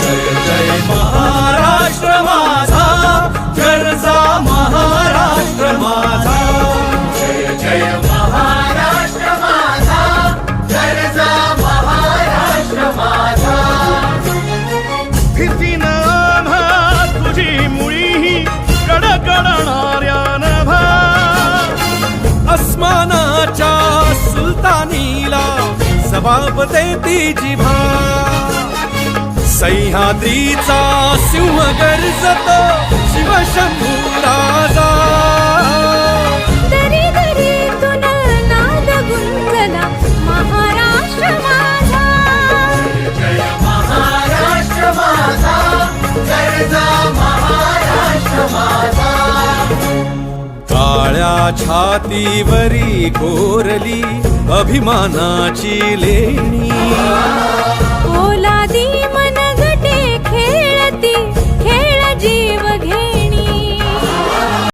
जय महाराष्ट्र माझा, गरजा महाराष्ट्र माझा. जय महाराष्ट्र माझा, गरजा महाराष्ट्र माझा. भीतीनं आम्हा तुझी मुळी कडकडणाऱ्या नभा, अस्मानाच्या सुलतानीला जबाब देती जिभा. सह्याद्रीचा सिंह गर्जतो शिवशंभू राजा. दरी दरीतून नाद गुंजला महाराष्ट्र माझा. जय महाराष्ट्र माझा, गरजा महाराष्ट्र माझा. काळ्या छातीवरी कोरली अभिमानाची लेणी.